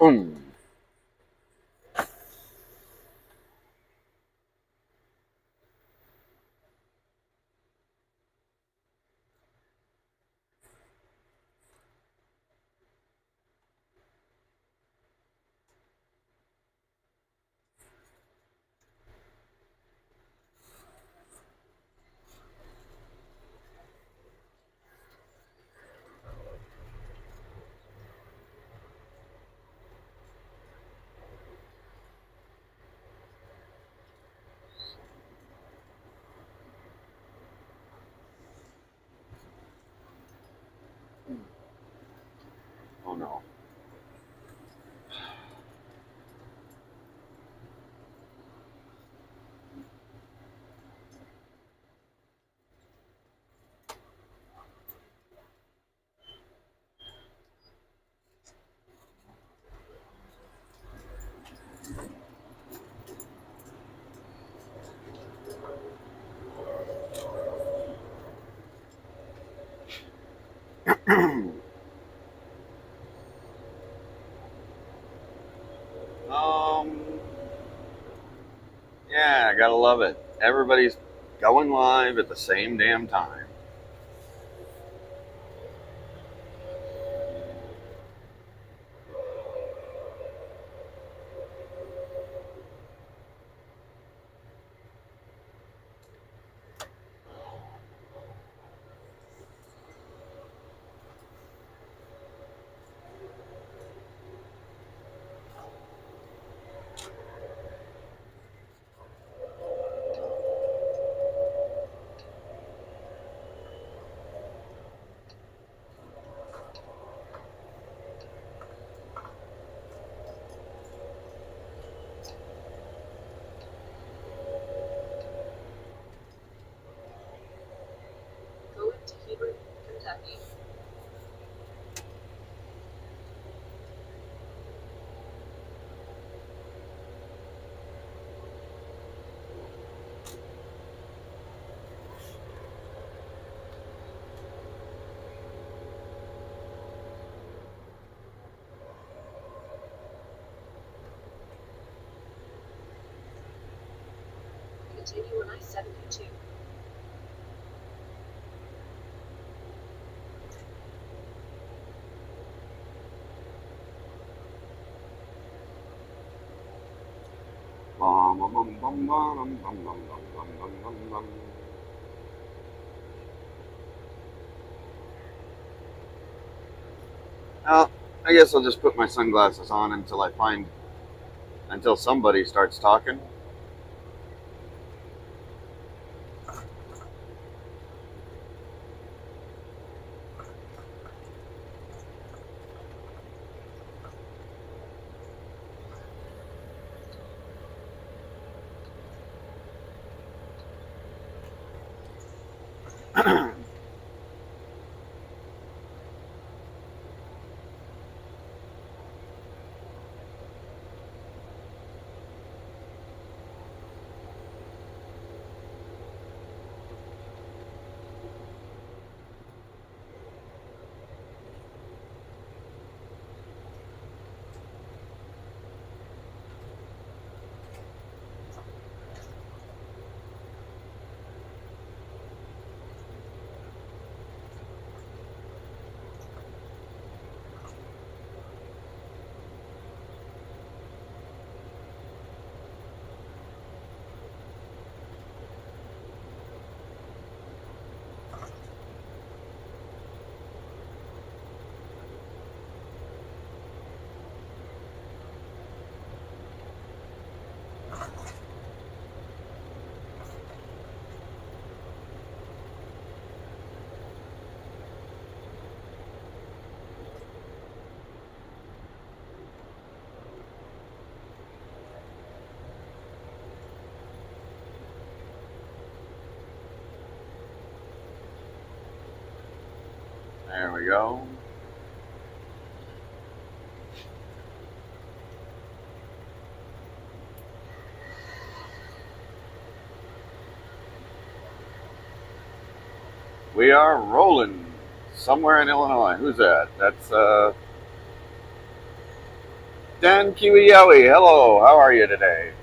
Oh no. Yeah, I gotta love it. Everybody's going live at the same damn time. Going to Hebron, Kentucky. Continue on I-72. Well, I guess I'll just put my sunglasses on until somebody starts talking. There we go. We are rolling somewhere in Illinois. Who's that? That's Dan Kiwiyawi, hello, how are you today?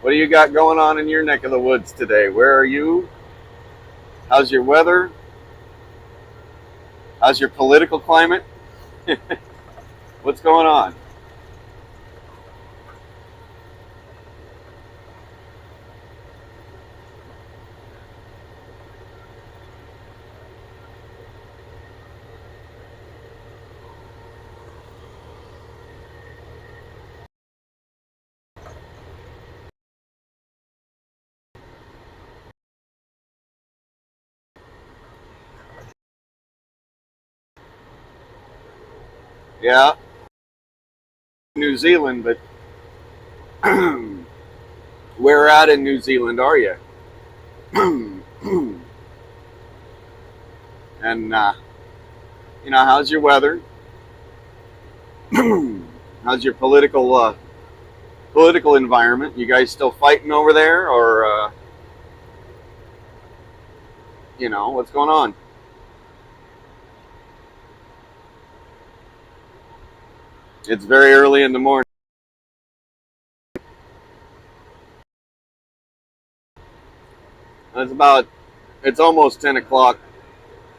What do you got going on in your neck of the woods today? Where are you? How's your weather? How's your political climate? What's going on? Yeah, New Zealand, but where at in New Zealand are you? And how's your weather? How's your political environment? You guys still fighting over there, or what's going on? It's very early in the morning. It's almost 10 o'clock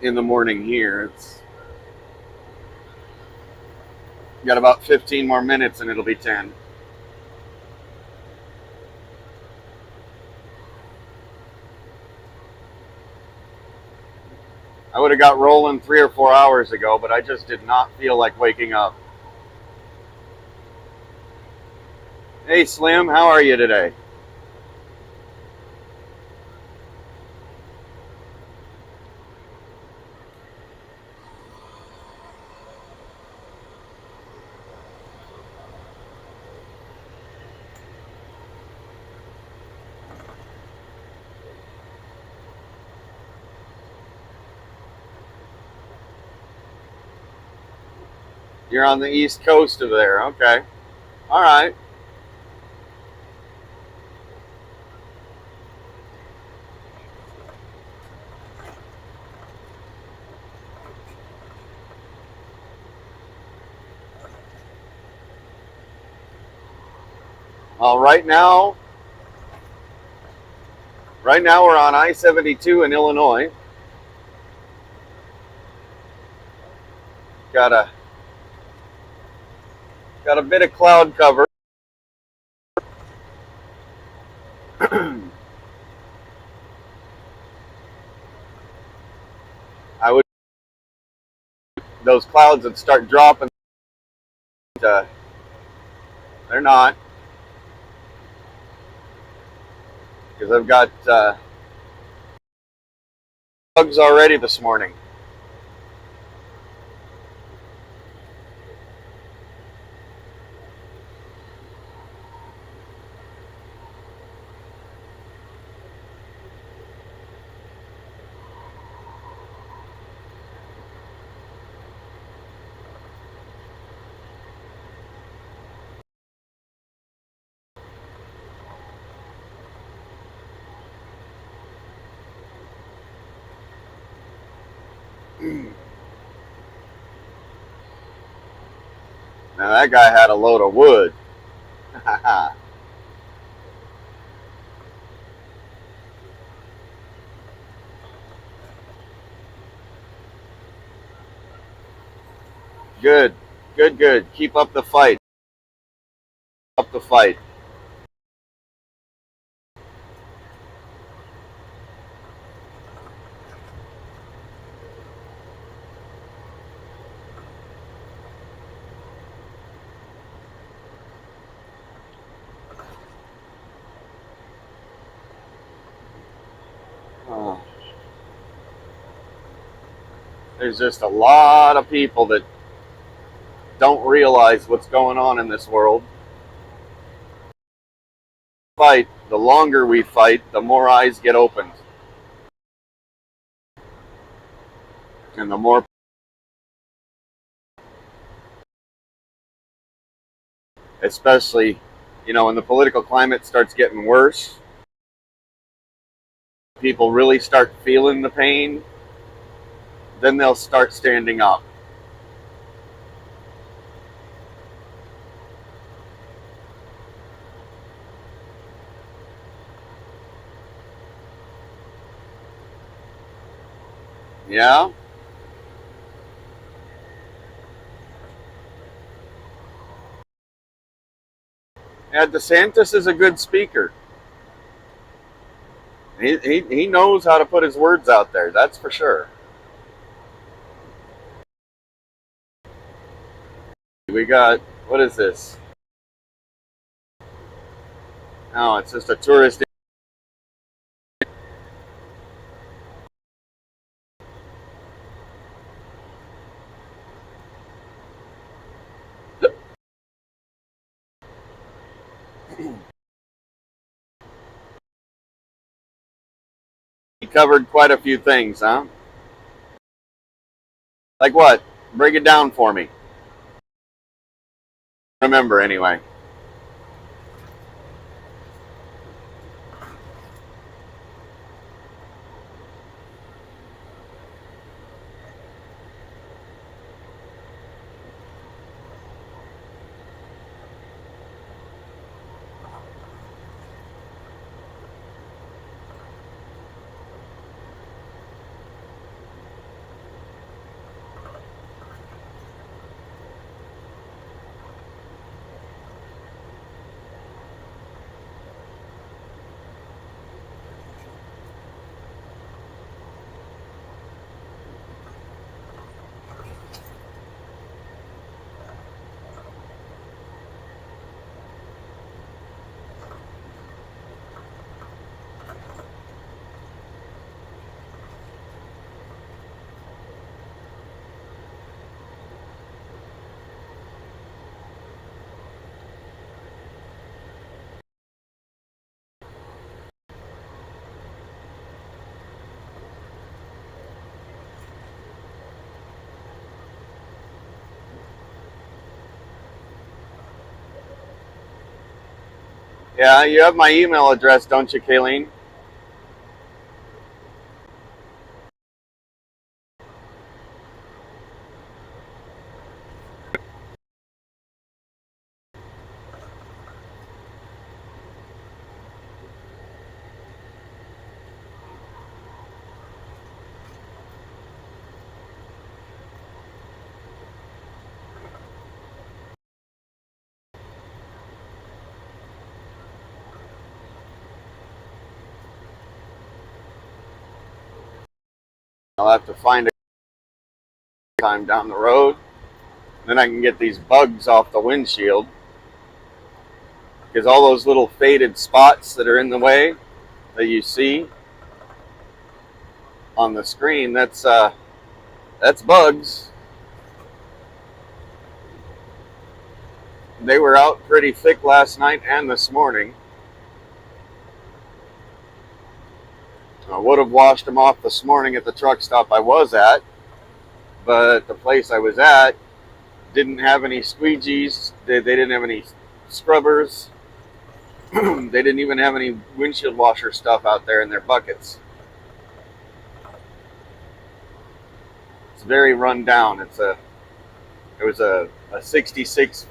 in the morning here. It's got about 15 more minutes and it'll be 10. I would have got rolling 3 or 4 hours ago, but I just did not feel like waking up. Hey Slim, how are you today? You're on the East Coast of there, okay. All right. Well, right now we're on I-72 in Illinois. Got a got a bit of cloud cover. I would those clouds would start dropping. They're not, because I've got bugs already this morning. Now that guy had a load of wood. Good, good, good. Keep up the fight. Up the fight. Oh. There's just a lot of people that don't realize what's going on in this world. Fight. The longer we fight, the more eyes get opened, and the more, especially, when the political climate starts getting worse, people really start feeling the pain. then they'll start standing up. Yeah? Yeah, DeSantis is a good speaker. He knows how to put his words out there, that's for sure. We got, what is this? No, it's just a tourist. He covered quite a few things, huh? Like what? Break it down for me. Remember, anyway. Yeah, you have my email address, don't you, Kayleen? I'll have to find a time down the road. Then I can get these bugs off the windshield. Because all those little faded spots that are in the way that you see on the screen, that's bugs. They were out pretty thick last night and this morning. I would have washed them off this morning at the truck stop I was at, but the place I was at didn't have any squeegees. They didn't have any scrubbers. They didn't even have any windshield washer stuff out there in their buckets. It's very run down. It was a 66.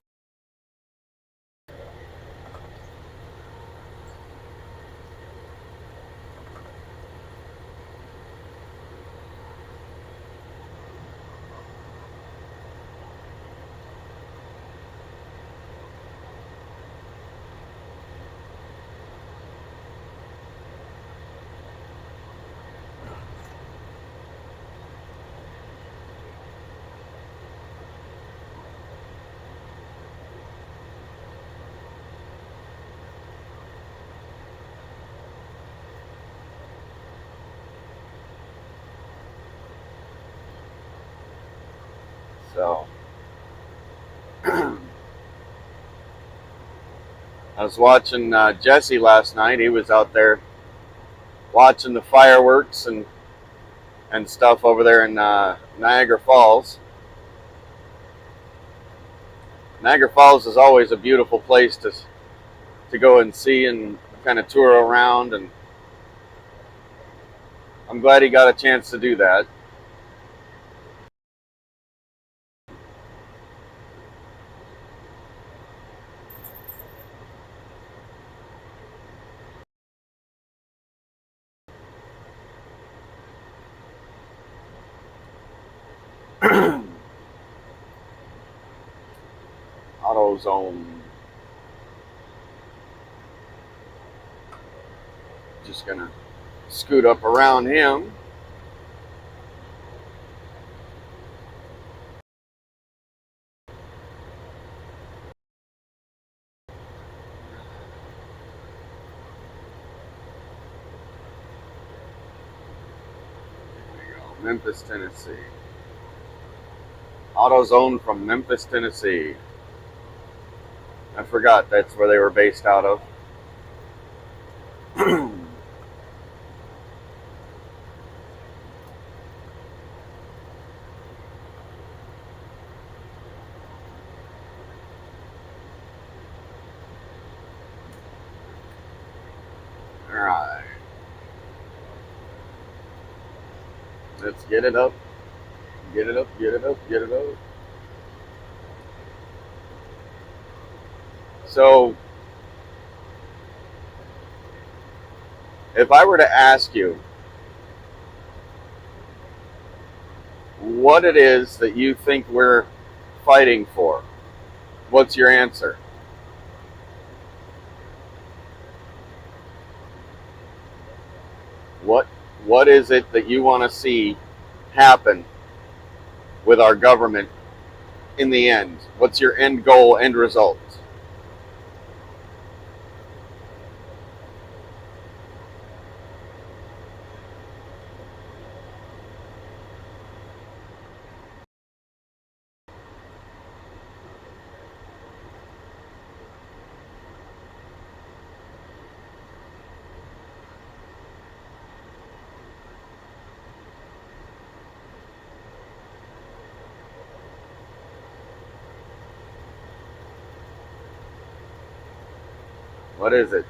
So I was watching Jesse last night. He was out there watching the fireworks and stuff over there in Niagara Falls. Niagara Falls is always a beautiful place to go and see and kind of tour around, and I'm glad he got a chance to do that. AutoZone. Just gonna scoot up around him. There we go. Memphis, Tennessee. AutoZone from Memphis, Tennessee. I forgot that's where they were based out of. Alright. Let's get it up. Get it up, get it up, get it up. So, if I were to ask you what it is that you think we're fighting for, what's your answer? What is it that you want to see happen with our government in the end? What's your end goal, end result? What is it?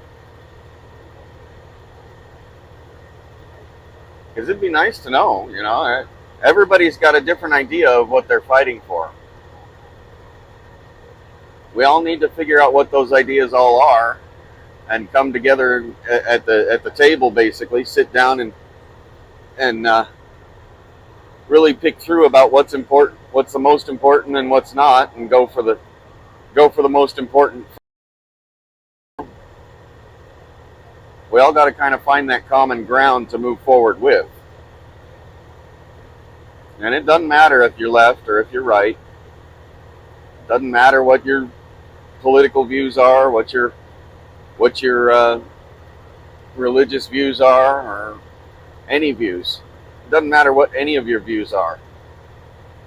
Because it'd be nice to know, you know. Everybody's got a different idea of what they're fighting for. We all need to figure out what those ideas all are and come together at the table, basically, sit down and really pick through about what's important, what's the most important and what's not, and go for the most important. We all got to kind of find that common ground to move forward with. And it doesn't matter if you're left or if you're right. It doesn't matter what your political views are, what your religious views are, or any views. It doesn't matter what any of your views are.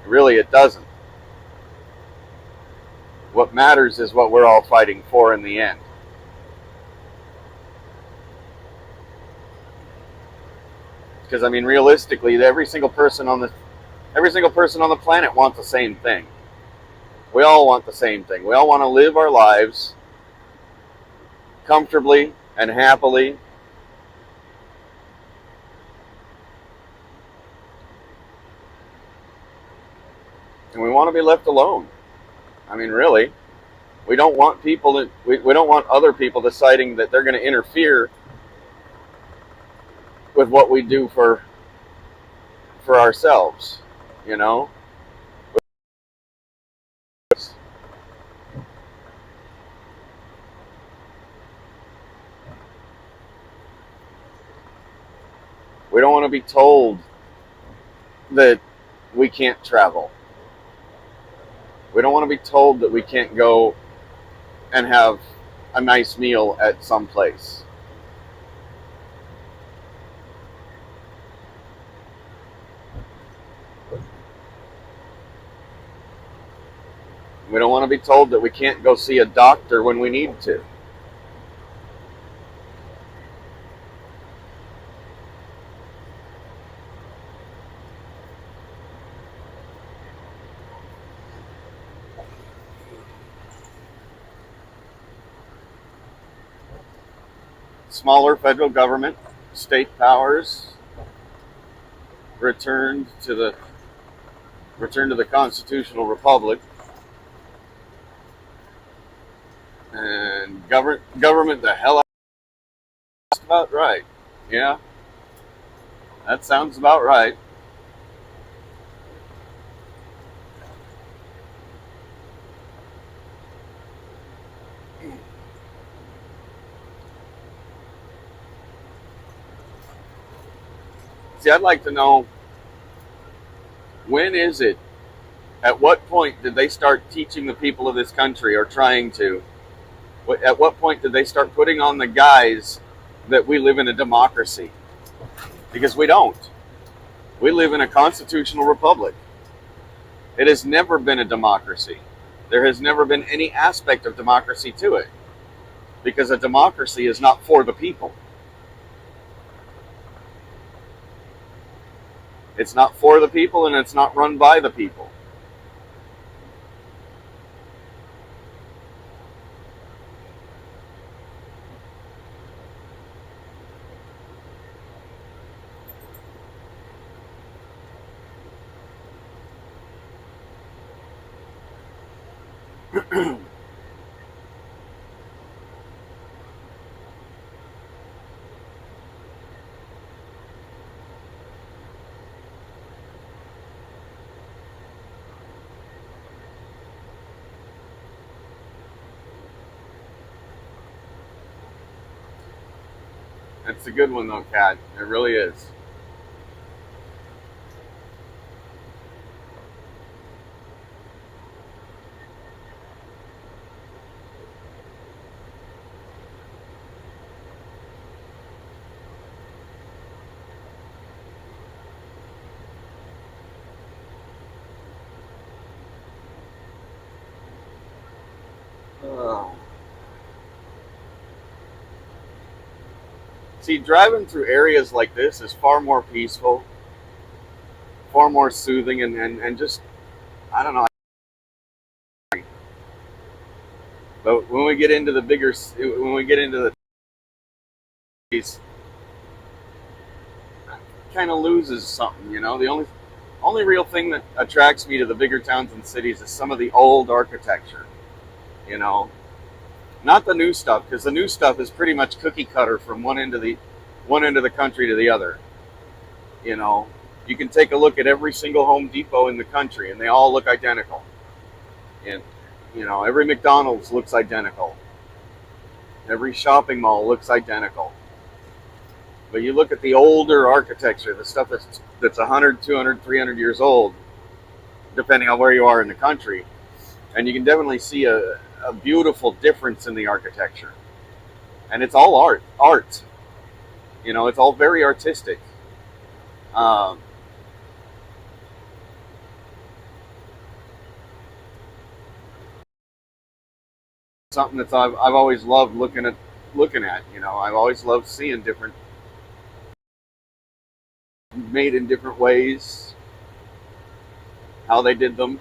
Really, it doesn't. What matters is what we're all fighting for in the end. Because I mean, realistically, every single person on the planet wants the same thing. We all want the same thing. We all want to live our lives comfortably and happily. And we want to be left alone. I mean, really, we don't want we don't want other people deciding that they're going to interfere with what we do for ourselves, you know. We don't want to be told that we can't travel. We don't want to be told that we can't go and have a nice meal at some place. We don't want to be told that we can't go see a doctor when we need to. Smaller federal government, state powers, return to the constitutional republic, and government the hell out. That's about right. Yeah, that sounds about right. See, I'd like to know, when is it, at what point did they start teaching the people of this country, or trying to? At what point did they start putting on the guise that we live in a democracy? Because we don't. We live in a constitutional republic. It has never been a democracy. There has never been any aspect of democracy to it, because a democracy is not for the people. It's not for the people, and it's not run by the people. It's a good one, though, Kat. It really is. Oh. See, driving through areas like this is far more peaceful, far more soothing, and just, I don't know. But when we get into the bigger, when we get into the cities, kind of loses something, you know. The only real thing that attracts me to the bigger towns and cities is some of the old architecture, you know. Not the new stuff, because the new stuff is pretty much cookie cutter from one end of the country to the other. You know, you can take a look at every single Home Depot in the country, and they all look identical. And you know, every McDonald's looks identical. Every shopping mall looks identical. But you look at the older architecture, the stuff that's 100, 200, 300 years old, depending on where you are in the country, and you can definitely see a beautiful difference in the architecture. And it's all art. You know, it's all very artistic. Um, Something that I've always loved looking at. You know, I've always loved seeing different, made in different ways, how they did them.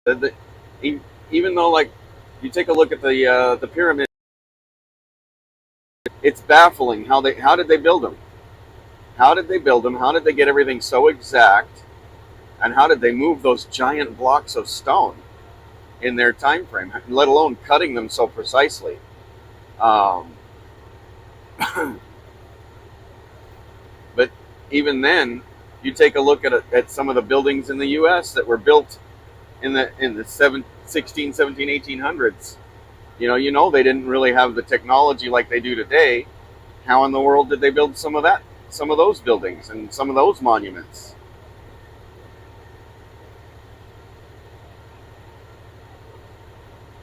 The, even though, like, you take a look at the pyramid, it's baffling how did they build them? How did they build them? How did they get everything so exact? And how did they move those giant blocks of stone in their time frame? Let alone cutting them so precisely. Um, but even then, you take a look at some of the buildings in the U.S. that were built in the 16, 17, 1800s. You know they didn't really have the technology like they do today. How in the world did they build some of those buildings and some of those monuments?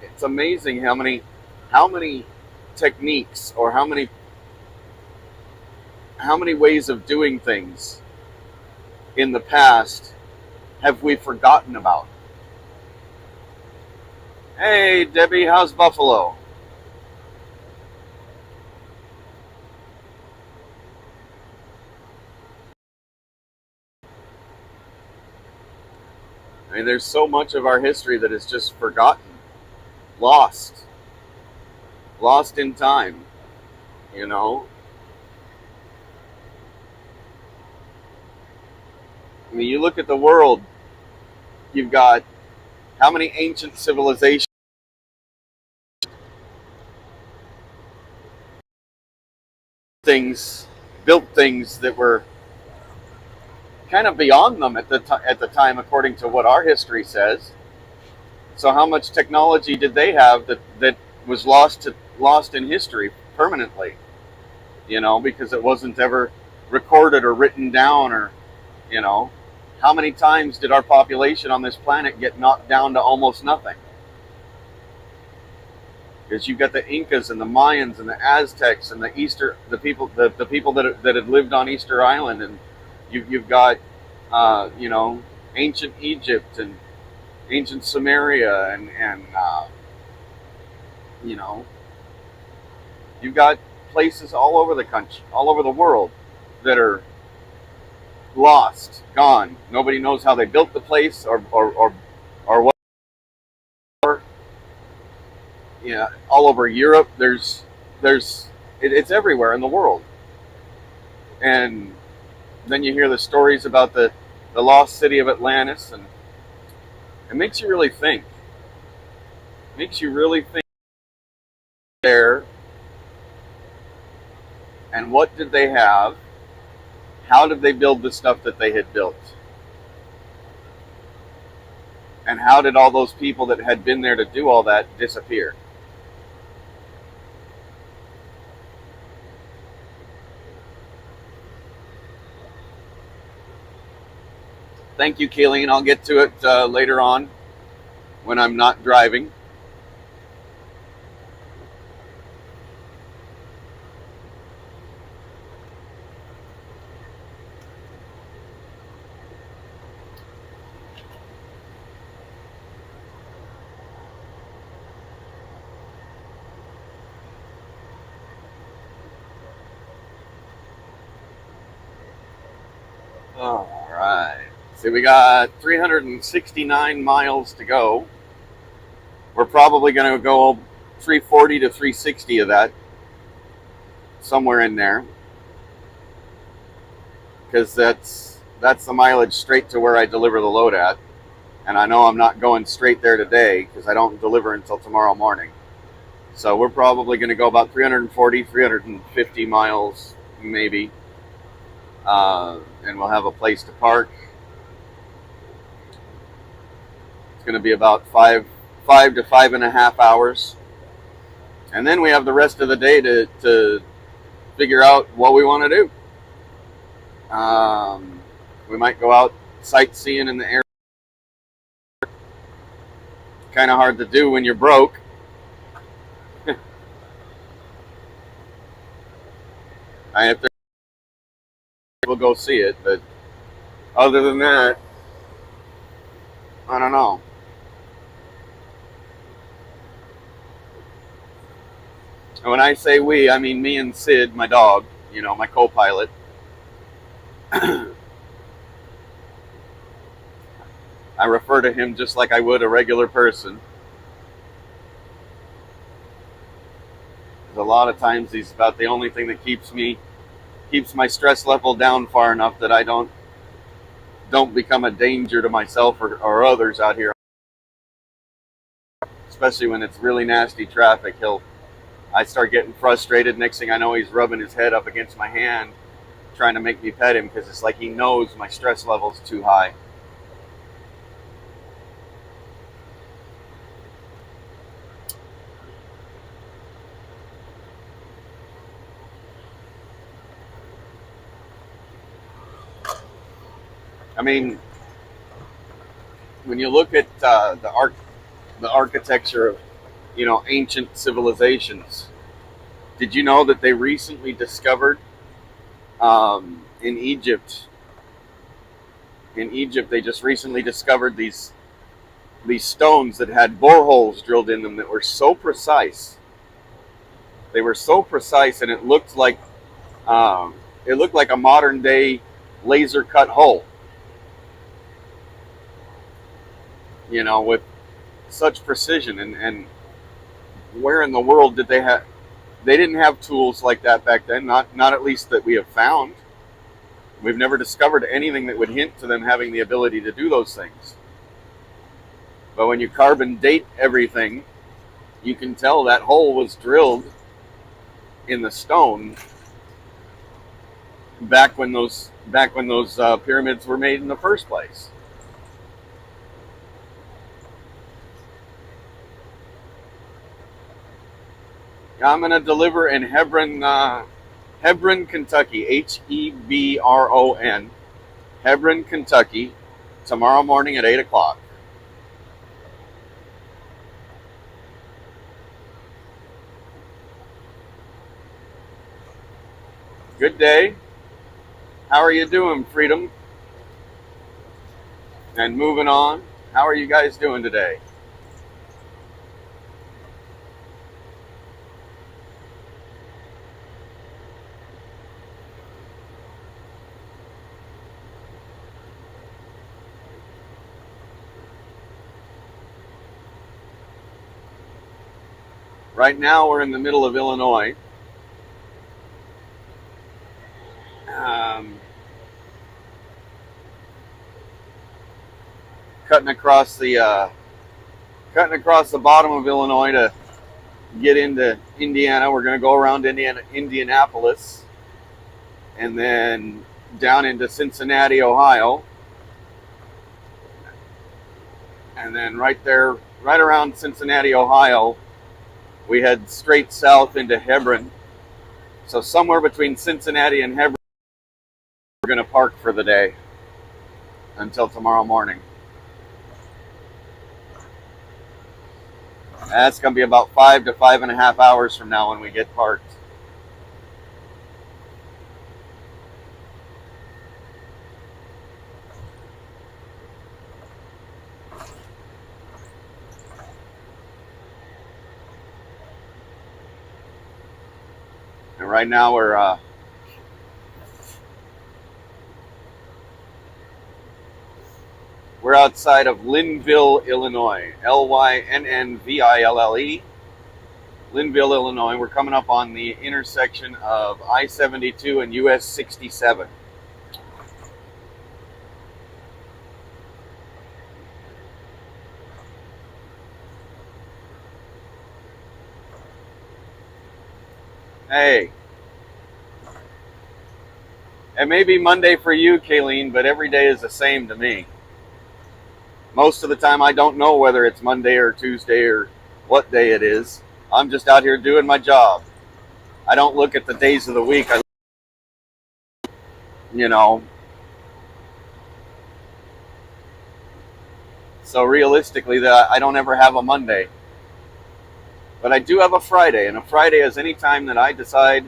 It's amazing how many techniques, or how many ways of doing things in the past have we forgotten about. Hey, Debbie, how's Buffalo? I mean, there's so much of our history that is just forgotten, lost in time, you know? I mean, you look at the world, you've got how many ancient civilizations built things that were kind of beyond them at the time, according to what our history says. So how much technology did they have that was lost in history permanently? because it wasn't ever recorded or written down, or, you know, how many times did our population on this planet get knocked down to almost nothing? Because you've got the Incas and the Mayans and the Aztecs and the people, the people that had lived on Easter Island, and you've got, ancient Egypt and ancient Samaria, and you know, you've got places all over the country, all over the world, that are lost, gone. Nobody knows how they built the place, or what. All over Europe, it's everywhere in the world. And then you hear the stories about the lost city of Atlantis, and it makes you really think. It makes you really think there, and what did they have? How did they build the stuff that they had built? And how did all those people that had been there to do all that disappear? Thank you, Kayleen. I'll get to it later on when I'm not driving. All right. So we got 369 miles to go. We're probably going to go 340 to 360 of that, somewhere in there, because that's the mileage straight to where I deliver the load at. And I know I'm not going straight there today because I don't deliver until tomorrow morning. So we're probably going to go about 340, 350 miles, maybe. And we'll have a place to park. It's going to be about 5 to 5.5 hours. And then we have the rest of the day to figure out what we want to do. We might go out sightseeing in the area. Kind of hard to do when you're broke. If we'll go see it, but other than that, I don't know. And when I say we, I mean me and Sid, my dog, my co-pilot. I refer to him just like I would a regular person. A lot of times he's about the only thing that keeps my stress level down far enough that I don't become a danger to myself or others out here. Especially when it's really nasty traffic, I start getting frustrated. Next thing I know, he's rubbing his head up against my hand, trying to make me pet him, because it's like he knows my stress level's too high. I mean, when you look at the architecture of ancient civilizations, did you know that they recently discovered in Egypt? In Egypt, they just recently discovered these stones that had boreholes drilled in them that were so precise. They were so precise, and it looked like a modern day laser cut hole. With such precision, and where in the world did they have? They didn't have tools like that back then. Not at least that we have found. We've never discovered anything that would hint to them having the ability to do those things. But when you carbon date everything, you can tell that hole was drilled in the stone back when those pyramids were made in the first place. I'm going to deliver in Hebron Hebron, Kentucky. Hebron. Hebron, Kentucky. Tomorrow morning at 8 o'clock. Good day. How are you doing, Freedom? And moving on. How are you guys doing today? Right now, we're in the middle of Illinois. Cutting across the bottom of Illinois to get into Indiana. We're going to go around Indianapolis, and then down into Cincinnati, Ohio, and then right around Cincinnati, Ohio, we head straight south into Hebron. So somewhere between Cincinnati and Hebron, we're going to park for the day until tomorrow morning. That's going to be about 5 to 5.5 hours from now when we get parked. And right now we're outside of Linville, Illinois. Lynnville, Linville, Illinois. We're coming up on the intersection of I-72 and US 67. Hey. It may be Monday for you, Kayleen, but every day is the same to me. Most of the time I don't know whether it's Monday or Tuesday or what day it is. I'm just out here doing my job. I don't look at the days of the week. So realistically, I don't ever have a Monday. But I do have a Friday, and a Friday is any time that I decide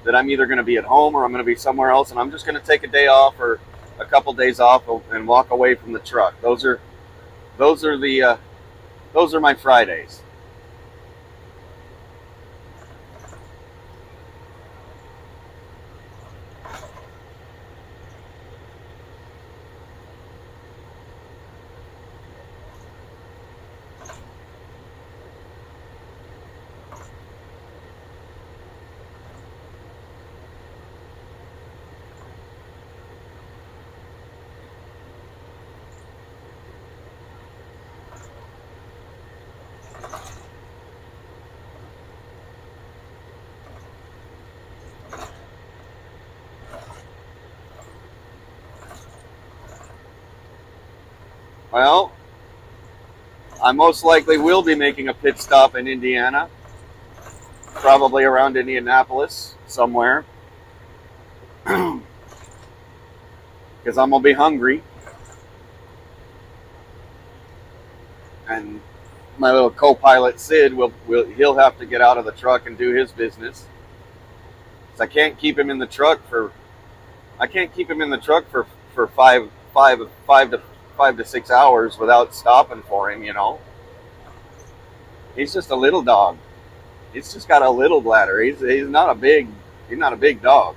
that I'm either going to be at home or I'm going to be somewhere else, and I'm just going to take a day off or a couple days off and walk away from the truck. Those are my Fridays. Well, I most likely will be making a pit stop in Indiana, probably around Indianapolis somewhere, because I'm going to be hungry. And my little co-pilot Sid he'll have to get out of the truck and do his business. So I can't keep him in the truck for 5 to 6 hours without stopping for him. He's just a little dog. He's just got a little bladder. He's not a big dog.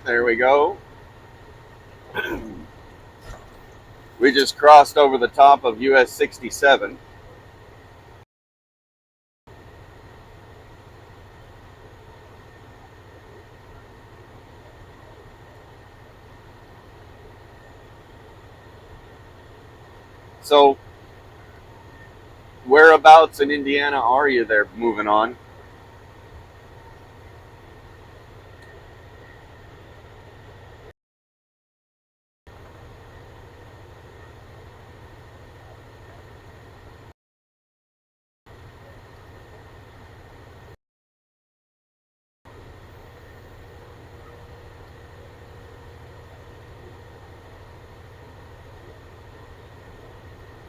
There we go. We just crossed over the top of US 67. So, whereabouts in Indiana are you there moving on?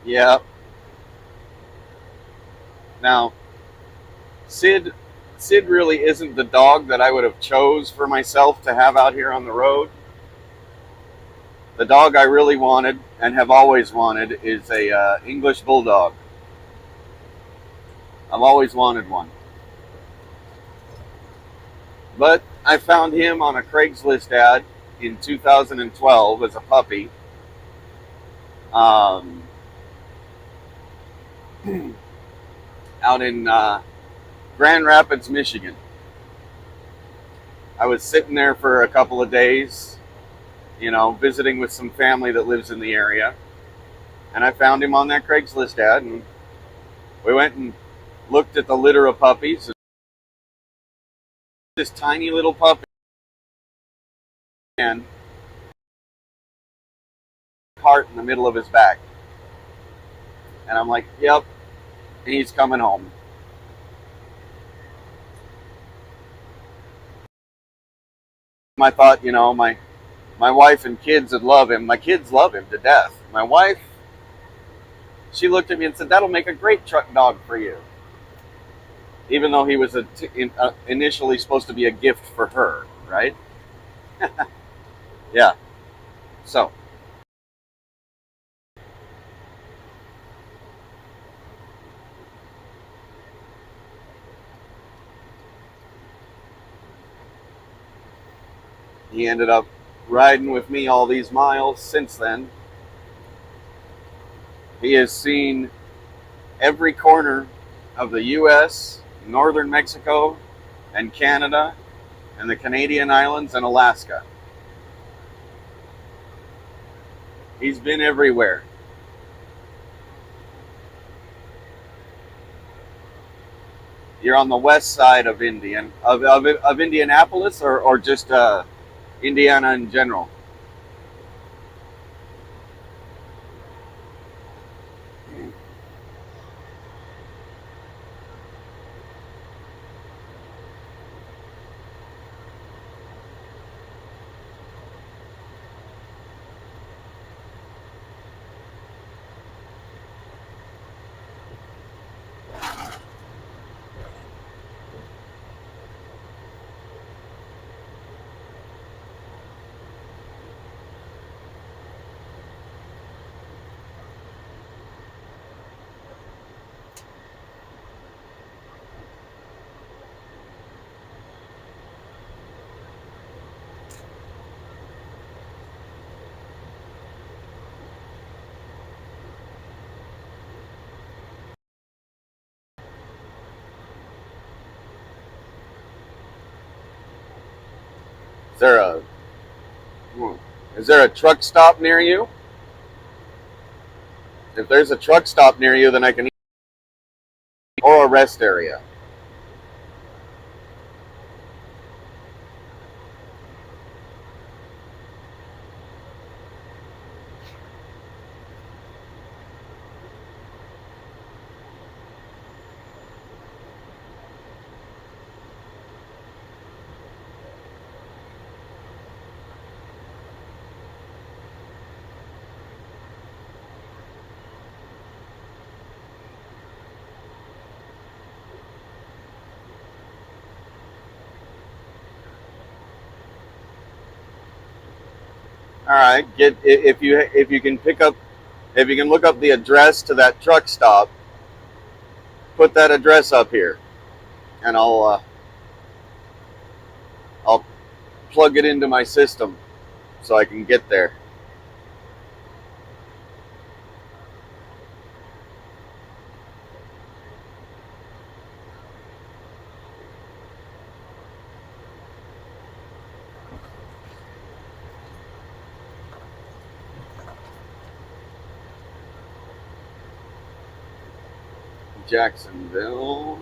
Yeah. Now, Sid Sid really isn't the dog that I would have chose for myself to have out here on the road. The dog I really wanted and have always wanted is a English bulldog. I've always wanted one, but I found him on a Craigslist ad in 2012 as a puppy. Um, Out in Grand Rapids, Michigan. I was sitting there for a couple of days, visiting with some family that lives in the area, and I found him on that Craigslist ad, and we went and looked at the litter of puppies. And this tiny little puppy and heart in the middle of his back, and I'm like, "Yep, he's coming home." I thought, my wife and kids would love him. My kids love him to death. My wife, she looked at me and said, "That'll make a great truck dog for you," even though he was initially supposed to be a gift for her, right? Yeah. So he ended up riding with me all these miles since then. He has seen every corner of the U.S., northern Mexico, and Canada, and the Canadian islands, and Alaska. He's been everywhere. You're on the west side of Indianapolis, or just Indiana in general. Is there a is there a truck stop near you? If there's a truck stop near you, then I can or a rest area. All right, get if you can pick up if you can look up the address to that truck stop, put that address up here, and I'll plug it into my system so I can get there. Jacksonville.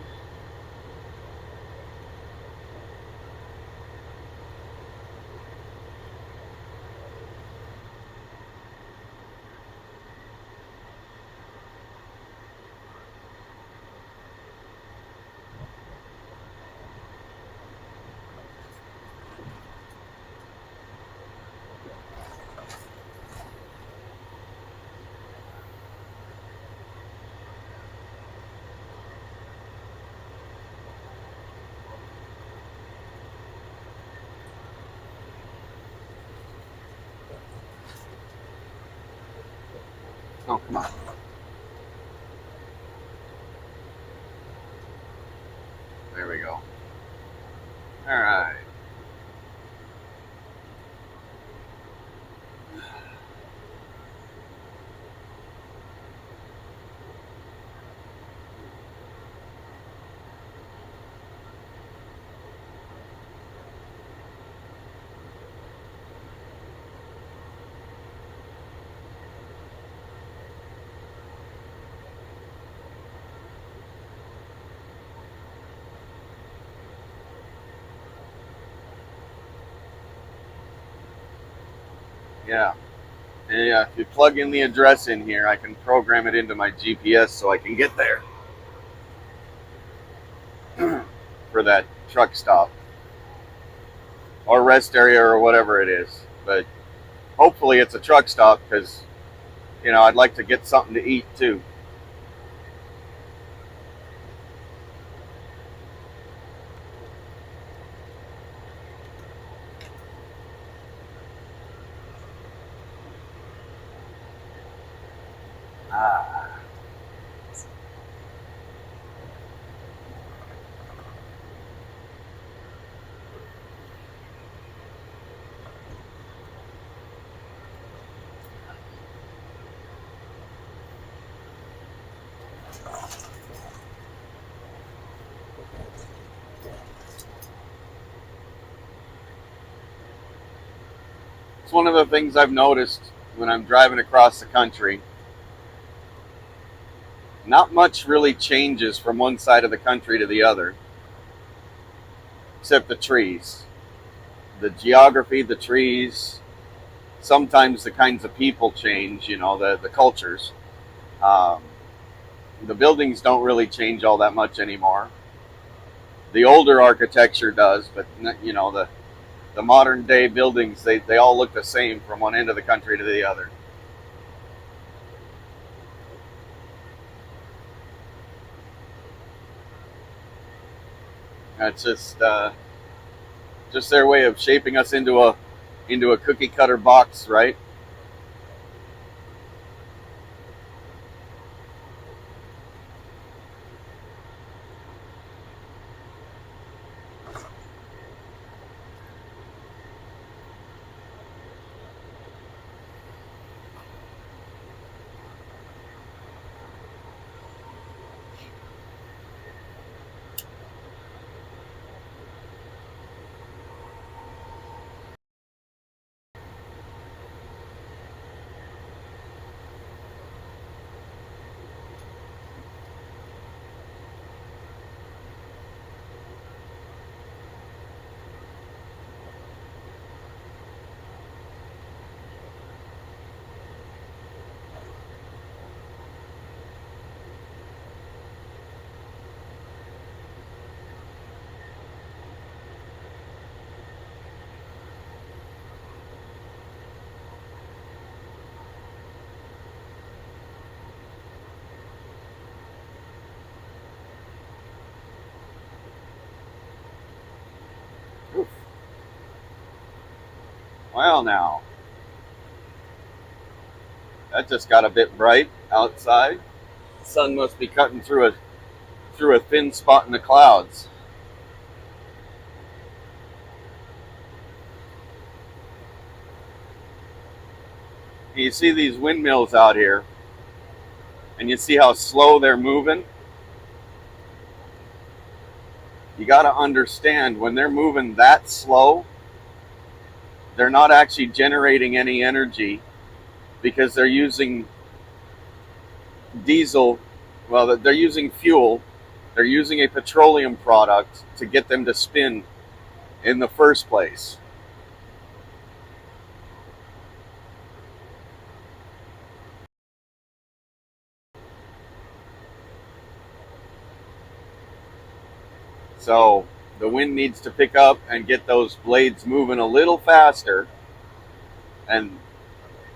Oh, come on. There we go. All right. Yeah. Yeah, if you plug in the address in here, I can program it into my GPS so I can get there for that truck stop or rest area or whatever it is. But hopefully it's a truck stop because, I'd like to get something to eat too. Ah. It's one of the things I've noticed when I'm driving across the country. Not much really changes from one side of the country to the other, except the trees. The geography, the trees, sometimes the kinds of people change, the cultures. Um, the buildings don't really change all that much anymore. The older architecture does, but the modern day buildings, they all look the same from one end of the country to the other. That's just their way of shaping us into a cookie cutter box, right? Oof. Well, now that just got a bit bright outside. The sun must be cutting through a thin spot in the clouds. You see these windmills out here, and you see how slow they're moving. You got to understand when they're moving that slow, they're not actually generating any energy because they're using diesel Well, they're using fuel. They're using a petroleum product to get them to spin in the first place. So the wind needs to pick up and get those blades moving a little faster and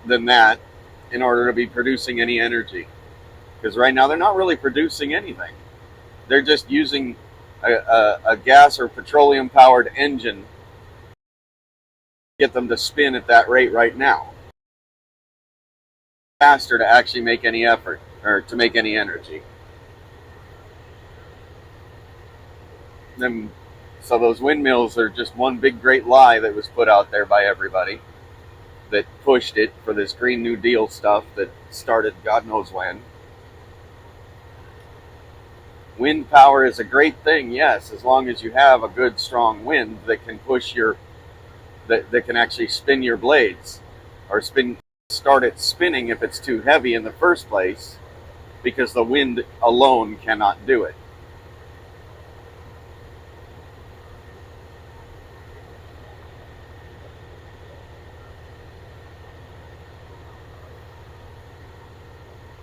than that in order to be producing any energy. Because right now they're not really producing anything. They're just using a gas or petroleum powered engine to get them to spin at that rate right now. Faster to actually make any effort or to make any energy. Then, so those windmills are just one big great lie that was put out there by everybody that pushed it for this Green New Deal stuff that started God knows when. Wind power is a great thing, yes, as long as you have a good strong wind that can push your that can actually spin your blades or start it spinning if it's too heavy in the first place, because the wind alone cannot do it.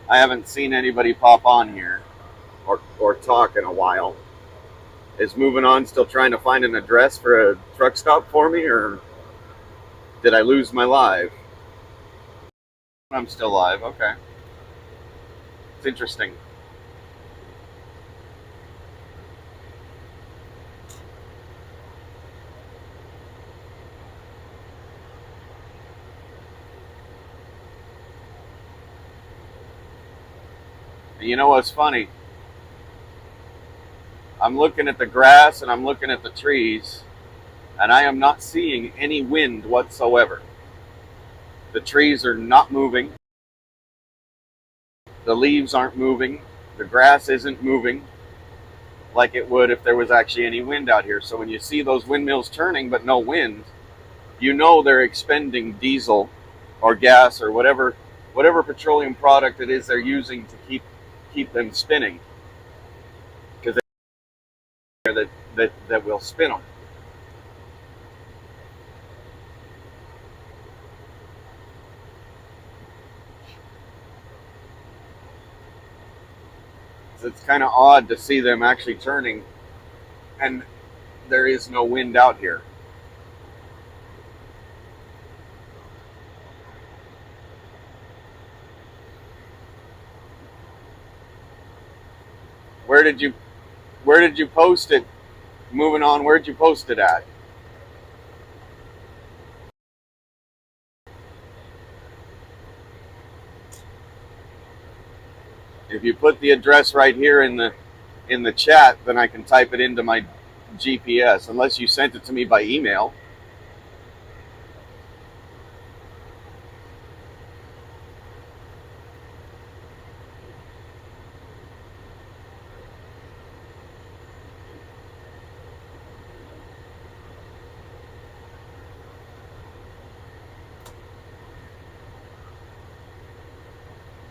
I haven't seen anybody pop on here or talk in a while. Is Moving On still trying to find an address for a truck stop for me, or did I lose my live? I'm still live. Okay. It's interesting. And you know what's funny? I'm looking at the grass and I'm looking at the trees, and I am not seeing any wind whatsoever. The trees are not moving. The leaves aren't moving. The grass isn't moving like it would if there was actually any wind out here. So when you see those windmills turning but no wind, you know they're expending diesel or gas or whatever petroleum product it is they're using to keep them spinning, because that will spin them. So it's kind of odd to see them actually turning, and there is no wind out here. Where did you post it? Moving On, where'd you post it at? If you put the address right here in the chat, then I can type it into my GPS. Unless you sent it to me by email.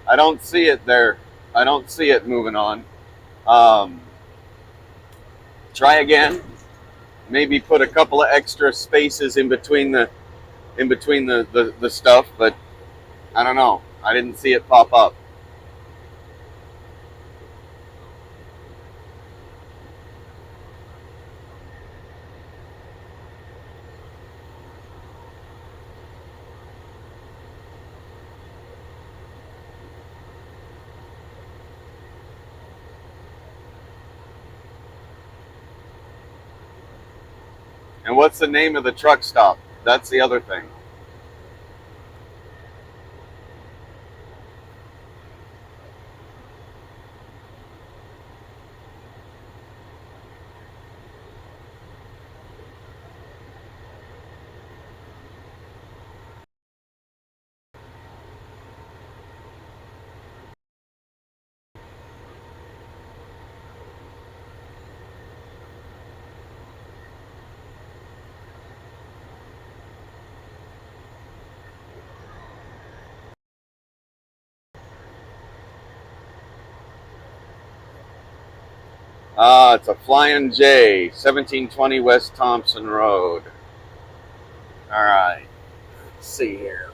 I don't see it there. I don't see it. Moving On. Um, Try again. Maybe put a couple of extra spaces in between the stuff, but I don't know. I didn't see it pop up. And what's the name of the truck stop? That's the other thing. It's a Flying J, 1720 West Thompson Road. All right. Let's see here.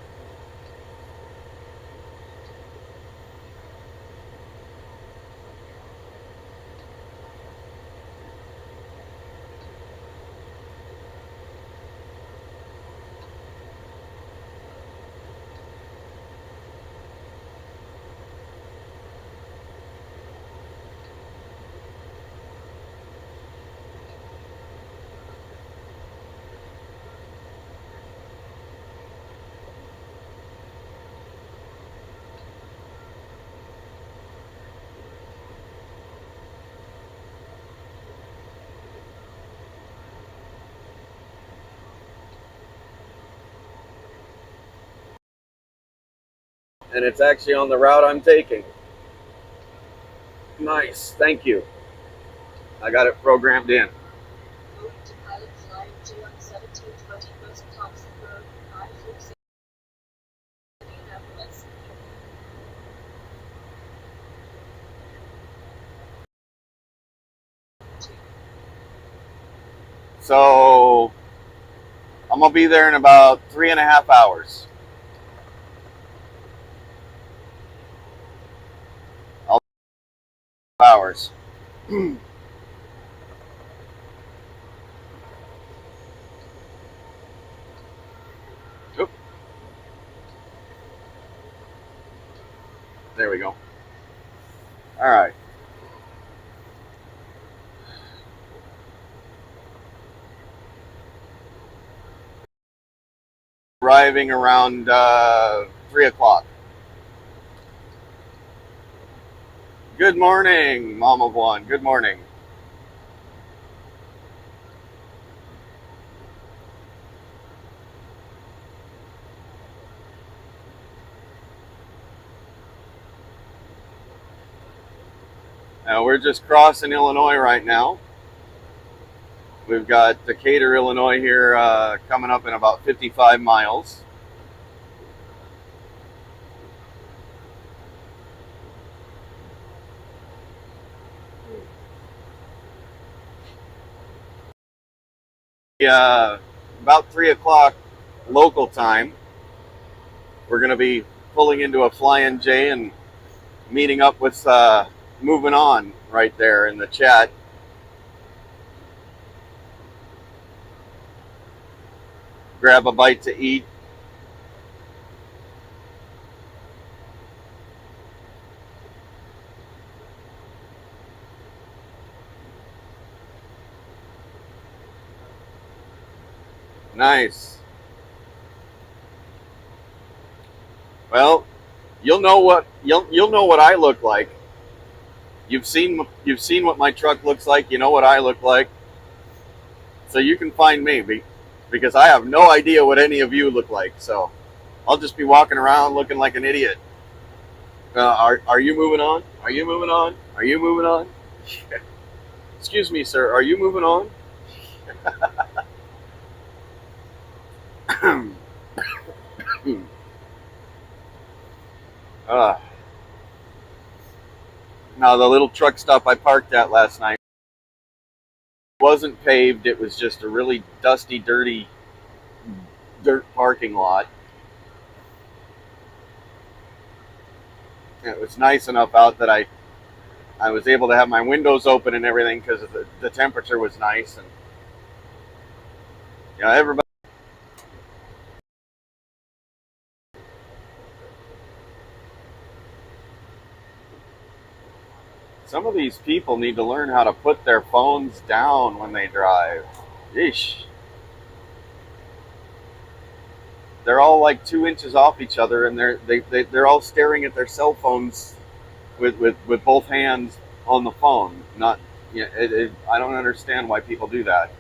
And it's actually on the route I'm taking. Nice. Thank you. I got it programmed in. Going to Pilot Flying J on 1720 West Thompson Road, 546 Indianapolis. So I'm going to be there in about 3.5 hours. Hours. Oop. There we go. All right. Arriving around 3 o'clock. Good morning, Mom of One. Good morning. Now we're just crossing Illinois right now. We've got Decatur, Illinois here coming up in about 55 miles. About 3 o'clock local time, we're going to be pulling into a Flying J and meeting up with Moving On right there in the chat. Grab a bite to eat. Nice. Well, you'll know what I look like. You've seen what my truck looks like. You know what I look like. So you can find me because I have no idea what any of you look like. So I'll just be walking around looking like an idiot. Are you moving on? Are you moving on? Are you moving on? Excuse me, sir. Are you moving on? Now the little truck stop I parked at last night wasn't paved. It was just a really dusty, dirty dirt parking lot. It was nice enough out that I was able to have my windows open and everything because the temperature was nice. And everybody. Some of these people need to learn how to put their phones down when they drive. Yeesh. They're all like 2 inches off each other, and they're all staring at their cell phones with both hands on the phone. Not, I don't understand why people do that.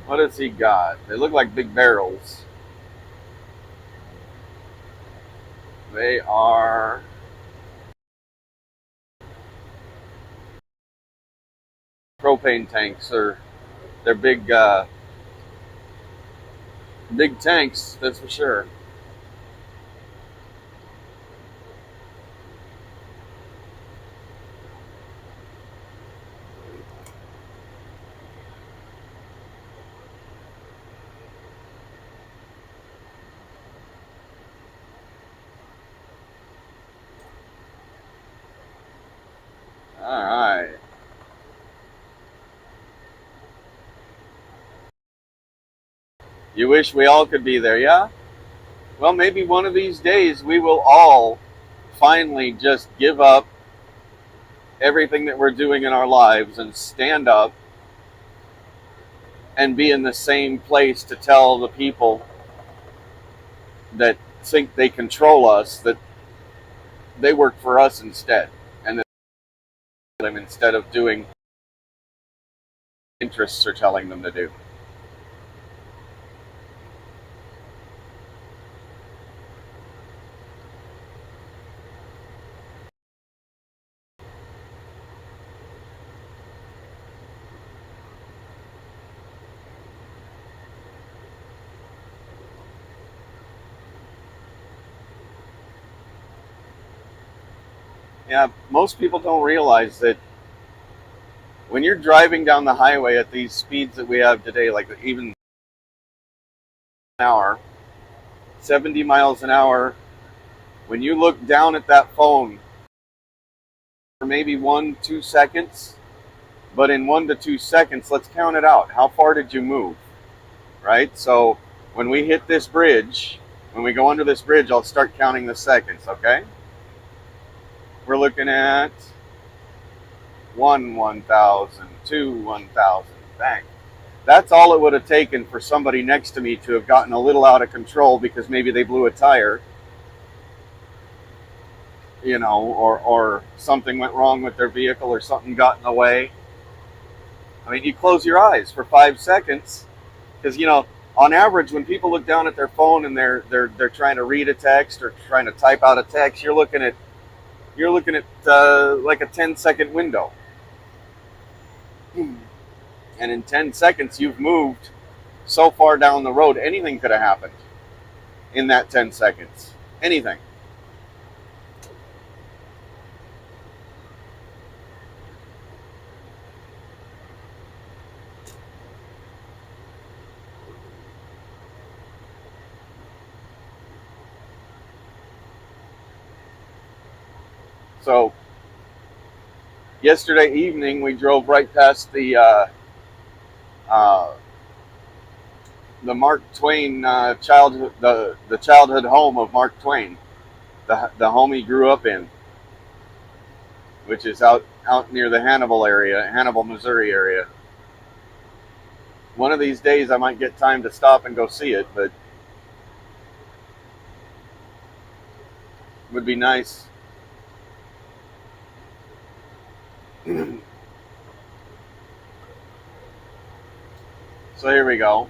What has he got? They look like big barrels. They are propane tanks, or they're big tanks, that's for sure. All right. You wish we all could be there, yeah? Well, maybe one of these days we will all finally just give up everything that we're doing in our lives and stand up and be in the same place to tell the people that think they control us that they work for us instead, and that them instead of doing interests are telling them to do. Yeah, most people don't realize that when you're driving down the highway at these speeds that we have today, like even an hour, 70 miles an hour, when you look down at that phone for maybe 1, 2 seconds, but in 1 to 2 seconds, let's count it out. How far did you move? Right? So when we hit this bridge, when we go under this bridge, I'll start counting the seconds, okay? We're looking at 1,000, 2, 1,000, bang. That's all it would have taken for somebody next to me to have gotten a little out of control because maybe they blew a tire, or something went wrong with their vehicle or something got in the way. I mean, you close your eyes for 5 seconds because on average, when people look down at their phone and they're trying to read a text or trying to type out a text, you're looking at like a 10-second window, and in 10 seconds you've moved so far down the road. Anything could have happened in that 10 seconds. Anything. So yesterday evening we drove right past uh, the Mark Twain childhood, the childhood home of Mark Twain, the home he grew up in, which is out near the Hannibal, Missouri area. One of these days I might get time to stop and go see it, but it would be nice. So here we go.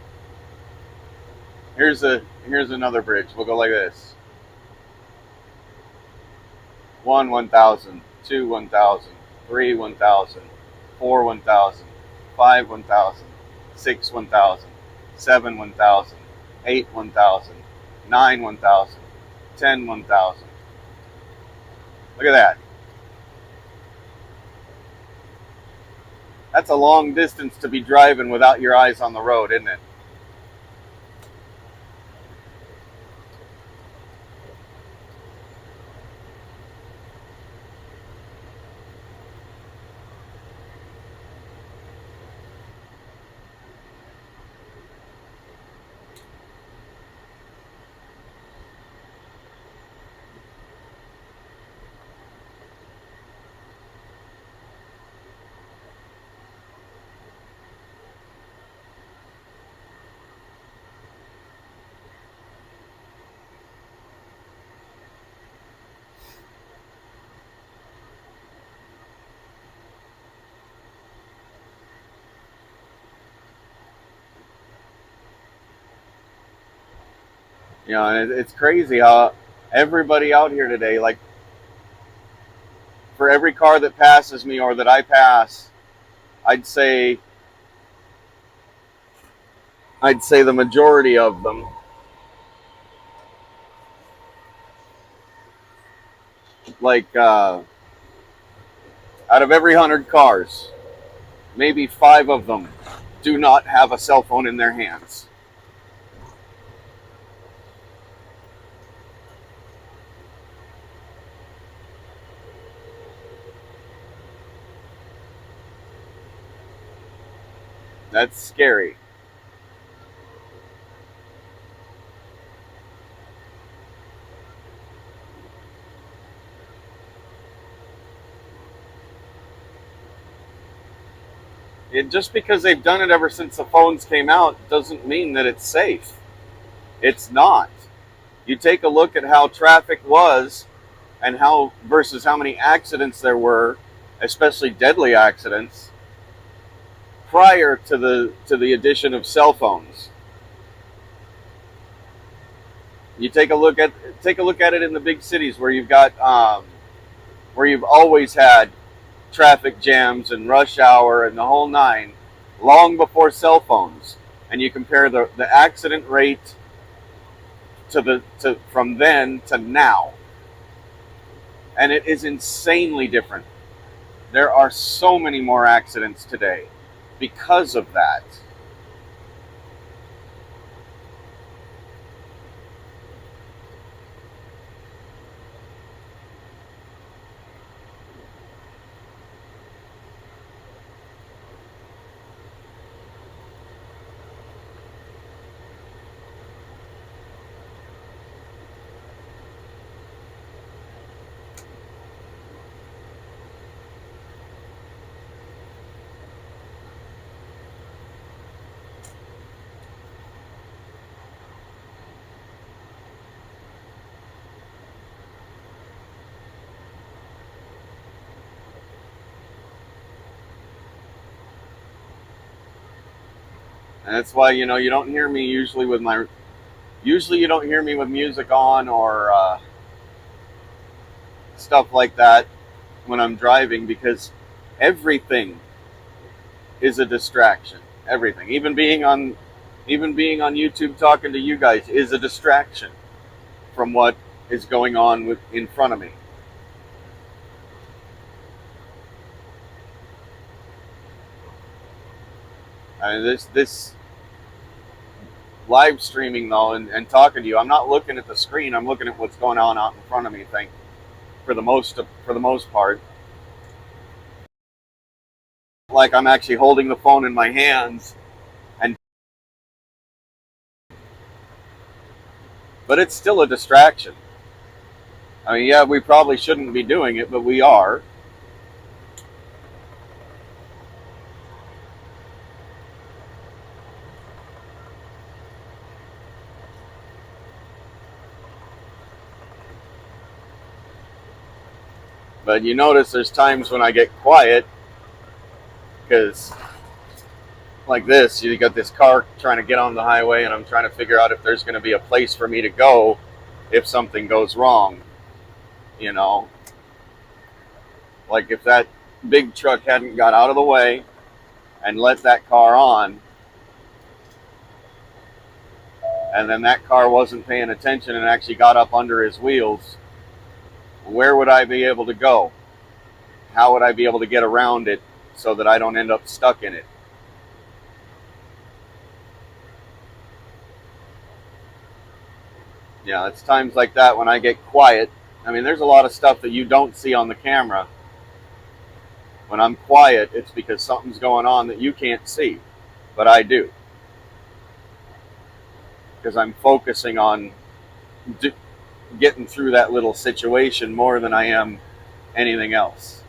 Here's another bridge. We'll go like this. 1, 1,000, 2, 1,000, 3, 1,000, 4, 1,000, 5, 1,000, 6, 1,000, 7, 1,000, 8, 1,000, 9, 1,000, 10, 1,000. Look at that. That's a long distance to be driving without your eyes on the road, isn't it? And it's crazy how Everybody out here today, like for every car that passes me or that I pass, I'd say the majority of them, like out of every 100 cars, maybe 5 of them do not have a cell phone in their hands. That's scary. Just because they've done it ever since the phones came out doesn't mean that it's safe. It's not. You take a look at how traffic was and how versus how many accidents there were, especially deadly accidents, prior to the addition of cell phones. You take a look at it in the big cities where you've got where you've always had traffic jams and rush hour and the whole nine, long before cell phones, and you compare the accident rate to from then to now, and it is insanely different. There are so many more accidents today because of that. And that's why you don't hear me usually with my usually you don't hear me with music on or stuff like that when I'm driving, because everything is a distraction. Everything, even being on YouTube talking to you guys, is a distraction from what is going on in front of me. I mean, this live streaming though, and talking to you, I'm not looking at the screen. I'm looking at what's going on out in front of me. For the most part, like I'm actually holding the phone in my hands, and but it's still a distraction. I mean, yeah, we probably shouldn't be doing it, but we are. But you notice there's times when I get quiet because, like this, you got this car trying to get on the highway, and I'm trying to figure out if there's going to be a place for me to go if something goes wrong. You know, like if that big truck hadn't got out of the way and let that car on, and then that car wasn't paying attention and actually got up under his wheels, where would I be able to go? How would I be able to get around it so that I don't end up stuck in it? Yeah, it's times like that when I get quiet. I mean, there's a lot of stuff that you don't see on the camera. When I'm quiet, it's because something's going on that you can't see, but I do. Because I'm focusing on getting through that little situation more than I am anything else.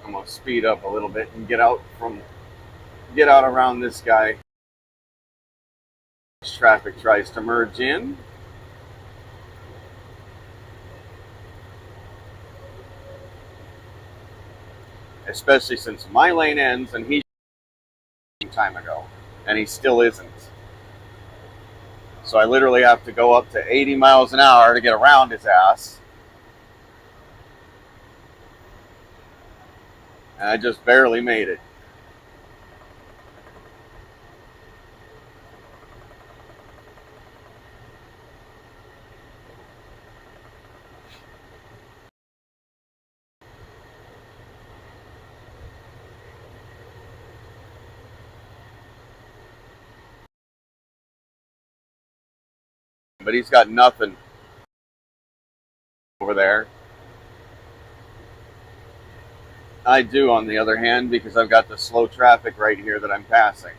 I'm going to speed up a little bit and get out from get out around this guy. Traffic tries to merge in. Especially since my lane ends and he's time ago, and he still isn't. So I literally have to go up to 80 miles an hour to get around his ass. And I just barely made it. But he's got nothing over there. I do, on the other hand, because I've got the slow traffic right here that I'm passing.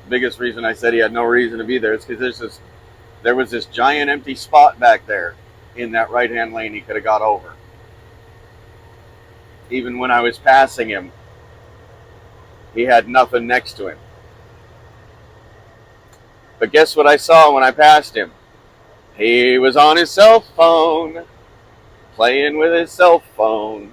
Biggest reason I said he had no reason to be there is because there was this giant empty spot back there in that right-hand lane he could have got over. Even when I was passing him, he had nothing next to him. But guess what I saw when I passed him? He was on his cell phone, playing with his cell phone.